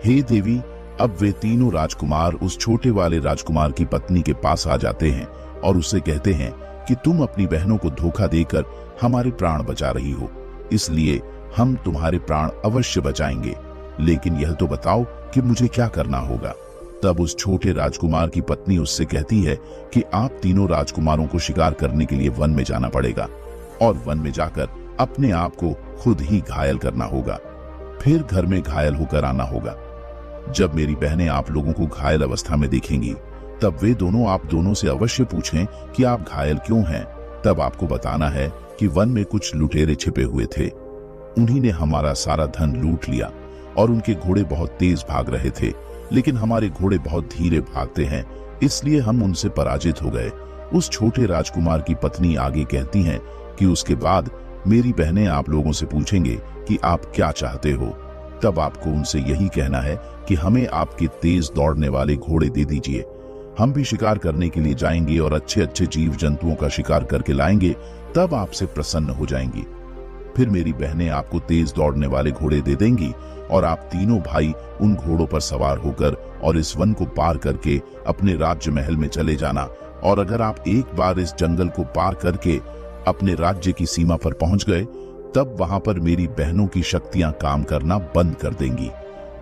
हे देवी, अब वे तीनों राजकुमार उस छोटे वाले राजकुमार की पत्नी के पास आ जाते हैं और उससे कहते हैं कि तुम अपनी बहनों को धोखा देकर हमारे प्राण बचा रही हो, इसलिए हम तुम्हारे प्राण अवश्य बचाएंगे, लेकिन यह तो बताओ कि मुझे क्या करना होगा। तब उस छोटे राजकुमार की पत्नी उससे कहती है कि आप तीनों राजकुमारों को शिकार करने के लिए वन में जाना पड़ेगा और वन में जाकर अपने आप को खुद ही घायल करना होगा, फिर घर में घायल होकर आना होगा। जब मेरी बहनें आप लोगों को घायल अवस्था में देखेंगी तब वे दोनों आप दोनों से अवश्य पूछें कि आप घायल क्यों हैं। तब आपको बताना है कि वन में कुछ लुटेरे छिपे हुए थे, उन्हीं ने हमारा सारा धन लूट लिया और उनके घोड़े बहुत तेज भाग रहे थे, लेकिन हमारे घोड़े बहुत धीरे भागते हैं, इसलिए हम उनसे पराजित हो गए। उस छोटे राजकुमार की पत्नी आगे कहती हैं कि उसके बाद मेरी बहनें आप लोगों से पूछेंगे कि आप क्या चाहते हो। तब आपको उनसे यही कहना है कि हमें आपके तेज दौड़ने वाले घोड़े दे दीजिए, हम भी शिकार करने के लिए जाएंगे और अच्छे अच्छे जीव जंतुओं का शिकार करके लाएंगे, तब आपसे प्रसन्न हो जाएंगी। फिर मेरी बहनें आपको तेज दौड़ने वाले घोड़े दे देंगी और आप तीनों भाई उन घोड़ों पर सवार होकर और इस वन को पार करके अपने राज्य महल में चले जाना। और अगर आप एक बार इस जंगल को पार करके अपने राज्य की सीमा पर पहुंच गए, तब वहां पर मेरी बहनों की शक्तियां काम करना बंद कर देंगी,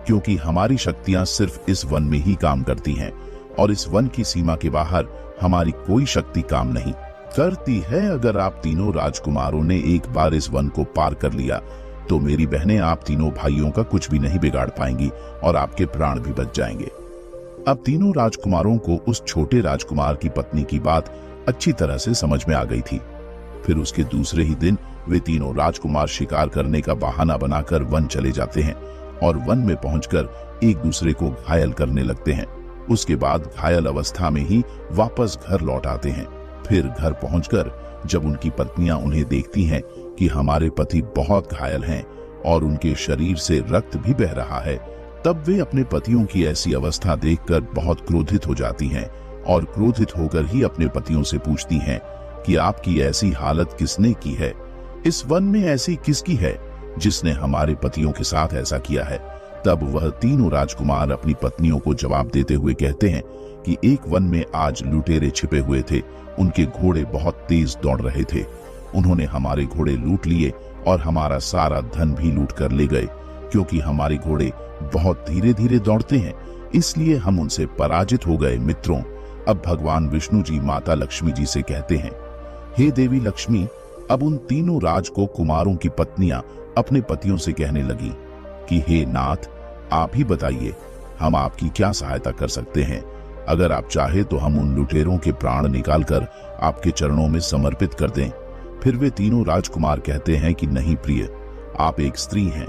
क्योंकि हमारी शक्तियां सिर्फ इस वन में ही काम करती हैं और इस वन की सीमा के बाहर हमारी कोई शक्ति काम नहीं करती है। अगर आप तीनों राजकुमारों ने एक बार इस वन को पार कर लिया तो मेरी बहनें आप तीनों भाइयों का कुछ भी नहीं बिगाड़ पाएंगी और आपके प्राण भी बच जाएंगे। अब तीनों राजकुमारों को उस छोटे राजकुमार की पत्नी की बात अच्छी तरह से समझ में आ गई थी। फिर उसके दूसरे ही दिन वे तीनों राजकुमार शिकार करने का बहाना बनाकर वन चले जाते हैं और वन में पहुंचकर एक दूसरे को घायल करने लगते हैं। उसके बाद घायल अवस्था में ही वापस घर लौट आते हैं। फिर घर पहुंचकर जब उनकी पत्नियां उन्हें देखती हैं कि हमारे पति बहुत घायल हैं और उनके शरीर से रक्त भी बह रहा है, तब वे अपने पतियों की ऐसी अवस्था देखकर बहुत क्रोधित हो जाती हैं और क्रोधित होकर ही अपने पतियों से पूछती हैं कि आपकी ऐसी हालत किसने की है? इस वन में ऐसी किसकी है जिसने हमारे पतियों के साथ ऐसा किया है? तब वह तीनों राजकुमार अपनी पत्नियों को जवाब देते हुए कहते हैं कि एक वन में आज लुटेरे छिपे हुए थे, उनके घोड़े बहुत तेज दौड़ रहे थे, उन्होंने हमारे घोड़े लूट लिए और हमारा सारा धन भी लूट कर ले गए। क्योंकि हमारे घोड़े बहुत धीरे धीरे दौड़ते हैं, इसलिए हम उनसे पराजित हो गए। मित्रों, अब भगवान विष्णु जी माता लक्ष्मी जी से कहते हैं, हे देवी लक्ष्मी, अब उन तीनों राजकुमारों की पत्नियां अपने पतियों से कहने लगी कि हे नाथ, आप ही बताइए हम आपकी क्या सहायता कर सकते हैं। अगर आप चाहे तो हम उन लुटेरों के प्राण निकालकर आपके चरणों में समर्पित कर दें। फिर वे तीनों राजकुमार कहते हैं कि नहीं प्रिय, आप एक स्त्री हैं,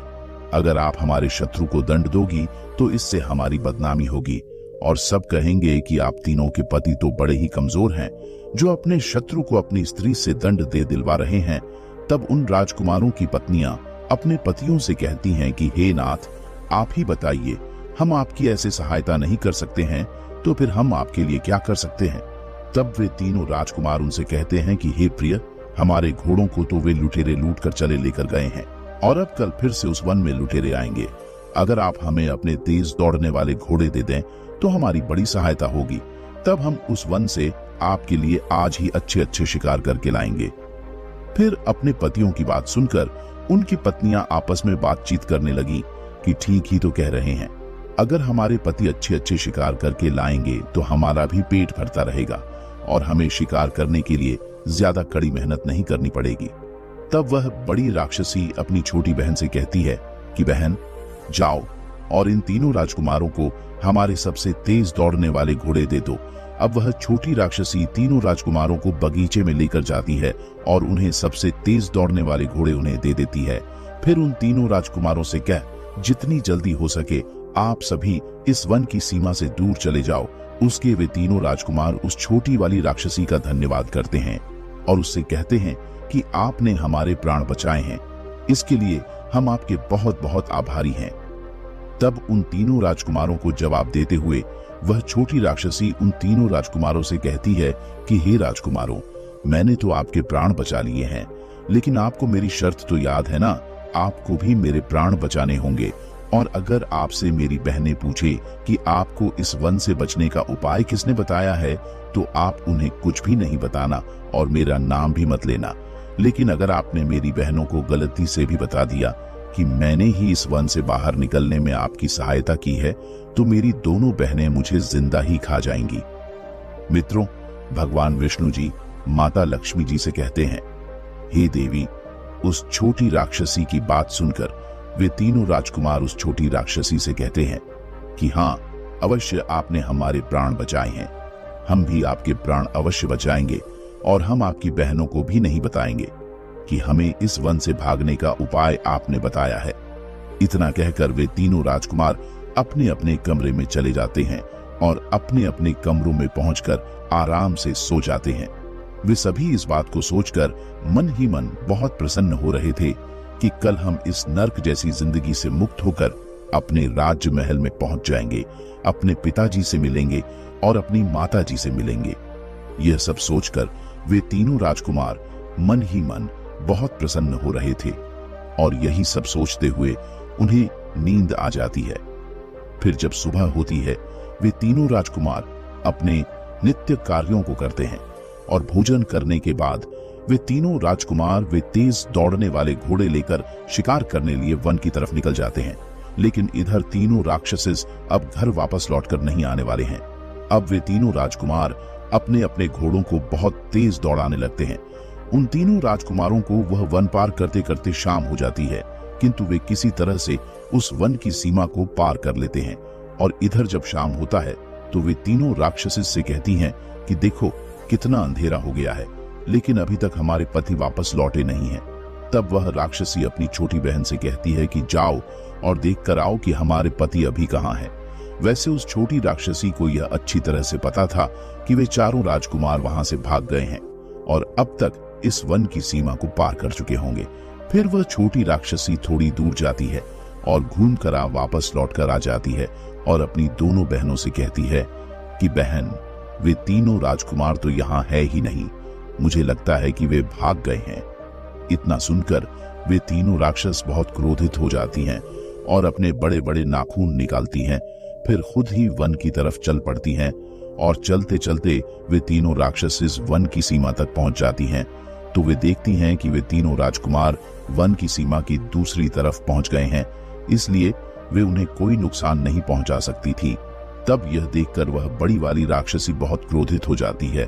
अगर आप हमारे शत्रु को दंड दोगी तो इससे हमारी बदनामी होगी और सब कहेंगे कि आप तीनों के पति तो बड़े ही कमजोर हैं, जो अपने शत्रु को अपनी स्त्री से दंड दे दिलवा रहे हैं। तब उन राजकुमारों की पत्नियां अपने पतियों से कहती हैं कि हे नाथ, आप ही बताइए, हम आपकी ऐसे सहायता नहीं कर सकते हैं तो फिर हम आपके लिए क्या कर सकते हैं। तब वे तीनों राजकुमार उनसे कहते हैं कि हे प्रिय, हमारे घोड़ों को तो वे लुटेरे लूट कर चले लेकर गए हैं और अब कल फिर से उस वन में लुटेरे आएंगे। अगर आप हमें अपने तेज दौड़ने वाले घोड़े दे दें तो हमारी बड़ी सहायता होगी, तब हम उस वन से आपके लिए आज ही अच्छे अच्छे शिकार करके लाएंगे। फिर अपने पतियों की बात सुनकर उनकी पत्नियां आपस में बातचीत करने लगी कि ठीक ही तो कह रहे हैं, अगर हमारे पति अच्छे अच्छे शिकार करके लाएंगे तो हमारा भी पेट भरता रहेगा और हमें शिकार करने के लिए ज्यादा कड़ी मेहनत नहीं करनी पड़ेगी। तब वह बड़ी राक्षसी अपनी छोटी बहन से कहती है कि बहन, जाओ और इन तीनों राजकुमारों को हमारे सबसे तेज दौड़ने वाले घोड़े दे दो। अब वह छोटी राक्षसी तीनों राजकुमारों को बगीचे में लेकर जाती है और उन्हें सबसे तेज दौड़ने वाले घोड़े उन्हें दे देती है। फिर उन तीनों राजकुमारों से कह, जितनी जल्दी हो सके आप सभी इस वन की सीमा से दूर चले जाओ उसके वे तीनों राजकुमार उस छोटी वाली राक्षसी का धन्यवाद करते हैं और उससे कहते हैं कि आपने हमारे प्राण बचाए हैं, इसके लिए हम आपके बहुत बहुत आभारी हैं। तब उन तीनों राजकुमारों को जवाब देते हुए वह छोटी राक्षसी उन तीनों राजकुमारों से कहती है कि हे राजकुमारों, मैंने तो आपके प्राण बचा लिए हैं, लेकिन आपको मेरी शर्त तो याद है ना, आपको भी मेरे प्राण बचाने होंगे। और अगर आपसे मेरी बहनें पूछे कि आपको इस वन से बचने का उपाय किसने बताया है, तो आप उन्हें कुछ भी नहीं बताना और मेरा नाम भी मत लेना। लेकिन अगर आपने मेरी बहनों को गलती से भी बता दिया कि मैंने ही इस वन से बाहर निकलने में आपकी सहायता की है, तो मेरी दोनों बहनें मुझे जिंदा ही खा जाएंगी। मित्रों, भगवान विष्णु जी माता लक्ष्मी जी से कहते हैं, हे देवी, उस छोटी राक्षसी की बात सुनकर वे तीनों राजकुमार उस छोटी राक्षसी से कहते हैं कि हाँ, अवश्य आपने हमारे प्राण बचाए हैं, हम भी आपके प्राण अवश्य बचाएंगे और हम आपकी बहनों को भी नहीं बताएंगे कि हमें इस वन से भागने का उपाय आपने बताया है। इतना कहकर वे तीनों राजकुमार अपने अपने कमरे में चले जाते हैं और अपने अपने कमरों में पहुंचकर आराम से सो जाते हैं। वे सभी इस बात को सोचकर मन ही मन बहुत प्रसन्न हो रहे थे कि कल हम इस नर्क जैसी जिंदगी से मुक्त होकर अपने राज्य महल में पहुंच जाएंगे, अपने पिताजी से मिलेंगे और अपनी माता जी से मिलेंगे। यह सब सोचकर वे तीनों राजकुमार मन ही मन बहुत प्रसन्न हो रहे थे और यही सब सोचते हुए उन्हें नींद आ जाती है। फिर जब सुबह होती है, वे तीनों राजकुमार अपने नित्य कार्यों को करते हैं और भोजन करने के बाद वे तीनों राजकुमार वे तेज दौड़ने वाले घोड़े लेकर शिकार करने लिए वन की तरफ निकल जाते हैं। लेकिन इधर तीनों राक्षसेस अब घर वापस लौटकर नहीं आने वाले हैं। अब वे तीनों राजकुमार अपने अपने घोड़ों को बहुत तेज दौड़ाने लगते हैं। उन तीनों राजकुमारों को वह वन पार करते करते शाम हो जाती है, किंतु वे किसी तरह से उस वन की सीमा को पार कर लेते हैं। और इधर जब शाम होता है तो वे तीनों राक्षसेस से कहती हैं कि देखो कितना अंधेरा हो गया है, लेकिन अभी तक हमारे पति वापस लौटे नहीं हैं। तब वह राक्षसी अपनी छोटी बहन से कहती है कि जाओ और देख कर आओ कि हमारे पति अभी कहाँ हैं। वैसे उस छोटी राक्षसी को यह अच्छी तरह से पता था कि वे चारों राजकुमार वहां से भाग गए हैं और अब तक इस वन की सीमा को पार कर चुके होंगे। फिर वह छोटी राक्षसी थोड़ी दूर जाती है और घूमकर वापस लौटकर आ जाती है और अपनी दोनों बहनों से कहती है कि बहन, वे तीनों राजकुमार तो यहाँ है ही नहीं, मुझे लगता है कि वे भाग गए हैं। इतना सुनकर वे तीनों राक्षस बहुत क्रोधित हो जाती हैं और अपने बड़े बड़े नाखून निकालती हैं। फिर खुद ही वन की तरफ चल पड़ती हैं और चलते चलते वे तीनों राक्षस इस वन की सीमा तक पहुंच जाती हैं। तो वे देखती हैं कि वे तीनों राजकुमार वन की सीमा की दूसरी तरफ पहुंच गए हैं, इसलिए वे उन्हें कोई नुकसान नहीं पहुंचा सकती थी। तब यह देखकर वह बड़ी वाली राक्षसी बहुत क्रोधित हो जाती है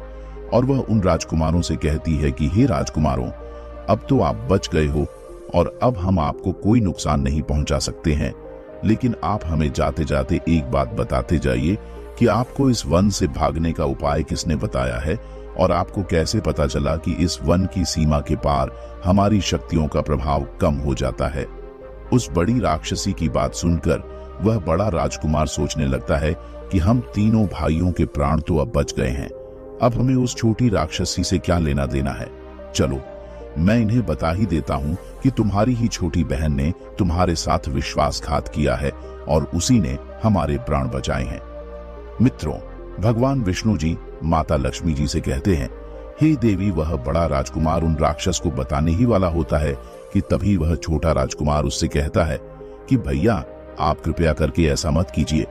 और वह उन राजकुमारों से कहती है कि हे राजकुमारों, अब तो आप बच गए हो और अब हम आपको कोई नुकसान नहीं पहुंचा सकते हैं, लेकिन आप हमें जाते जाते एक बात बताते जाइए कि आपको इस वन से भागने का उपाय किसने बताया है और आपको कैसे पता चला कि इस वन की सीमा के पार हमारी शक्तियों का प्रभाव कम हो जाता है। उस बड़ी राक्षसी की बात सुनकर वह बड़ा राजकुमार सोचने लगता है कि हम तीनों भाइयों के प्राण तो अब बच गए हैं, अब हमें उस छोटी राक्षसी से क्या लेना देना है। चलो मैं इन्हें बता ही देता हूँ कि तुम्हारी ही छोटी बहन ने तुम्हारे साथ विश्वासघात किया है और उसी ने हमारे प्राण बचाए हैं। मित्रों, भगवान विष्णु जी माता लक्ष्मी जी से कहते हैं, हे देवी, वह बड़ा राजकुमार उन राक्षस को बताने ही वाला होता है कि तभी वह छोटा राजकुमार उससे कहता है कि भैया, आप कृपया करके ऐसा मत कीजिए,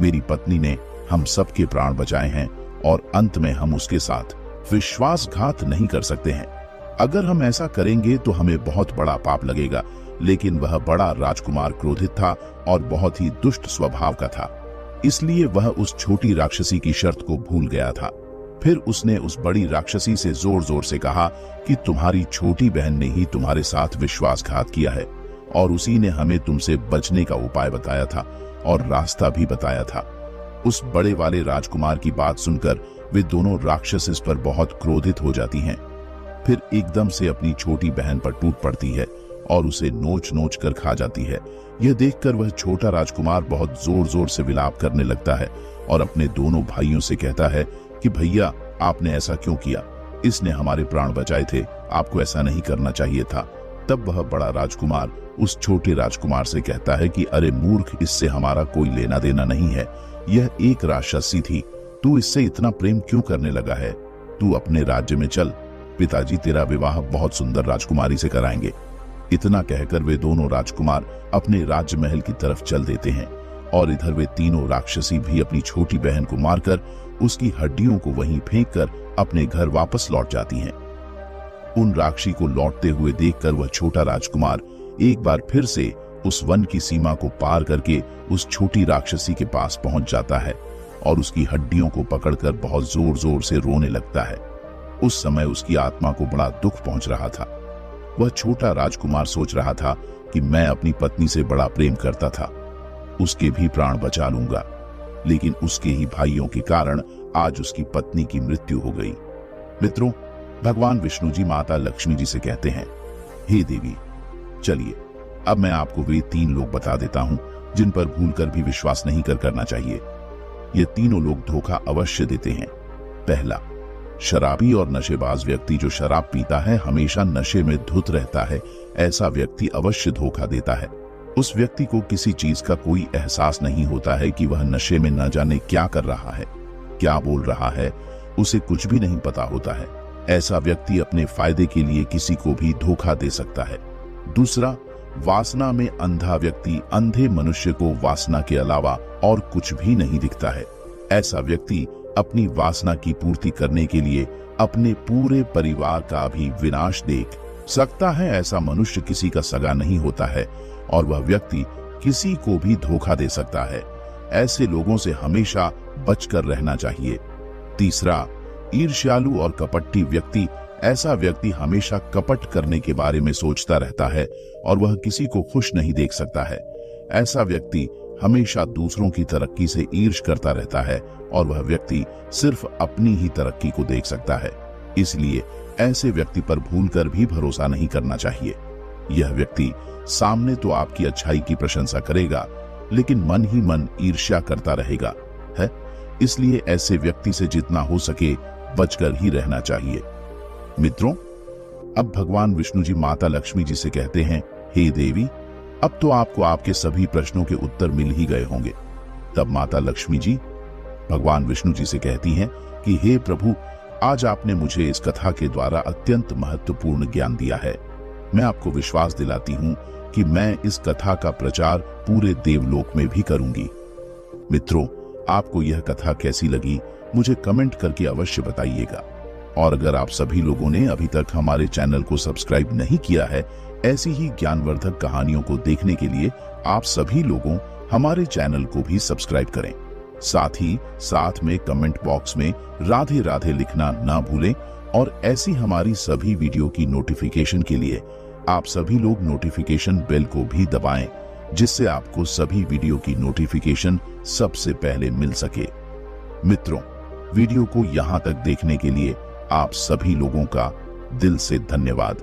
मेरी पत्नी ने हम सबके प्राण बचाए हैं और अंत में हम उसके साथ विश्वासघात नहीं कर सकते हैं। अगर हम ऐसा करेंगे तो हमें बहुत बड़ा पाप लगेगा। लेकिन वह बड़ा राजकुमार क्रोधित था और बहुत ही दुष्ट स्वभाव का था, इसलिए वह उस छोटी राक्षसी की शर्त को भूल गया था। फिर उसने उस बड़ी राक्षसी से जोर जोर से कहा कि तुम्हारी छोटी बहन ने ही तुम्हारे साथ विश्वासघात किया है और उसी ने हमें तुमसे बचने का उपाय बताया था और रास्ता भी बताया था। उस बड़े वाले राजकुमार की बात सुनकर वे दोनों राक्षस इस पर बहुत क्रोधित हो जाती हैं। फिर एकदम से अपनी छोटी बहन पर टूट पड़ती है और उसे नोच नोच कर खा जाती है। यह देखकर वह छोटा राजकुमार बहुत जोर जोर से विलाप करने लगता है और अपने दोनों भाइयों से कहता है कि भैया, आपने ऐसा क्यों किया? इसने हमारे प्राण बचाए थे, आपको ऐसा नहीं करना चाहिए था। तब वह बड़ा राजकुमार उस छोटे राजकुमार से कहता है कि अरे मूर्ख, इससे हमारा कोई लेना देना नहीं है। यह एक राक्षसी थी, तू इससे इतना प्रेम क्यों करने लगा है? तू अपने राज्य में चल, पिताजी तेरा विवाह बहुत सुंदर राजकुमारी से कराएंगे। इतना कहकर वे दोनों राजकुमार अपने राज्य महल की तरफ चल देते हैं और इधर वे तीनों राक्षसी भी अपनी छोटी बहन को मारकर उसकी हड्डियों को वहीं फेंककर अपने घर वापस लौट जाती हैं। उन राक्षसी को लौटते हुए देखकर वह छोटा राजकुमार एक बार फिर से उस वन की सीमा को पार करके उस छोटी राक्षसी के पास पहुंच जाता है और उसकी हड्डियों को पकड़कर बहुत जोर जोर से रोने लगता है। उस समय उसकी आत्मा को बड़ा दुख पहुंच रहा था। वह छोटा राजकुमार सोच रहा था कि मैं अपनी पत्नी से बड़ा प्रेम करता था, उसके भी प्राण बचा लूंगा, लेकिन उसके ही भाइयों के कारण आज उसकी पत्नी की मृत्यु हो गई। मित्रों, भगवान विष्णु जी माता लक्ष्मी जी से कहते हैं, हे देवी, चलिए अब मैं आपको वे 3 लोग बता देता हूं जिन पर भूलकर भी विश्वास नहीं करना चाहिए। ये तीनों लोग धोखा अवश्य देते हैं। पहला, शराबी और नशेबाज व्यक्ति जो शराब पीता है, हमेशा नशे में धुत रहता है, ऐसा व्यक्ति अवश्य धोखा देता है। उस व्यक्ति को किसी चीज का कोई एहसास नहीं होता है कि वह नशे में न जाने क्या कर रहा है, क्या बोल रहा है, उसे कुछ भी नहीं पता होता है। ऐसा व्यक्ति अपने फायदे के लिए किसी को भी धोखा दे सकता है। दूसरा, वासना में अंधा व्यक्ति अंधे मनुष्य को वासना के अलावा और कुछ भी नहीं दिखता है। ऐसा व्यक्ति अपनी वासना की पूर्ति करने के लिए अपने पूरे परिवार का भी विनाश देख सकता है। ऐसा मनुष्य किसी का सगा नहीं होता है और वह व्यक्ति किसी को भी धोखा दे सकता है। ऐसे लोगों से हमेशा बचकर रहना चाहिए। तीसरा, ईर्ष्यालु और कपटी व्यक्ति। ऐसा व्यक्ति हमेशा कपट करने के बारे में सोचता रहता है और वह किसी को खुश नहीं देख सकता है। ऐसा व्यक्ति हमेशा दूसरों की तरक्की से ईर्ष्या करता रहता है और वह व्यक्ति सिर्फ अपनी ही तरक्की को देख सकता है। इसलिए ऐसे व्यक्ति पर भूलकर भी भरोसा नहीं करना चाहिए। यह व्यक्ति सामने तो आपकी अच्छाई की प्रशंसा करेगा, लेकिन मन ही मन ईर्ष्या करता रहेगा है। इसलिए ऐसे व्यक्ति से जितना हो सके बचकर ही रहना चाहिए। मित्रों, अब भगवान विष्णु जी माता लक्ष्मी जी से कहते हैं, हे देवी, अब तो आपको आपके सभी प्रश्नों के उत्तर मिल ही गए होंगे। तब माता लक्ष्मी जी भगवान विष्णु जी से कहती हैं कि हे प्रभु, आज आपने मुझे इस कथा के द्वारा अत्यंत महत्वपूर्ण ज्ञान दिया है। मैं आपको विश्वास दिलाती हूँ कि मैं इस कथा का प्रचार पूरे देवलोक में भी करूंगी। मित्रों, आपको यह कथा कैसी लगी मुझे कमेंट करके अवश्य बताइएगा। और अगर आप सभी लोगों ने अभी तक हमारे चैनल को सब्सक्राइब नहीं किया है, ऐसी ही ज्ञानवर्धक कहानियों को देखने के लिए आप सभी लोगों हमारे चैनल को भी सब्सक्राइब करें। साथ में कमेंट बॉक्स में राधे राधे लिखना ना भूलें और ऐसी हमारी सभी वीडियो की नोटिफिकेशन के लिए आप सभी लोग नोटिफिकेशन बेल को भी दबाएं, जिससे आपको सभी वीडियो की नोटिफिकेशन सबसे पहले मिल सके। मित्रों, वीडियो को यहाँ तक देखने के लिए आप सभी लोगों का दिल से धन्यवाद।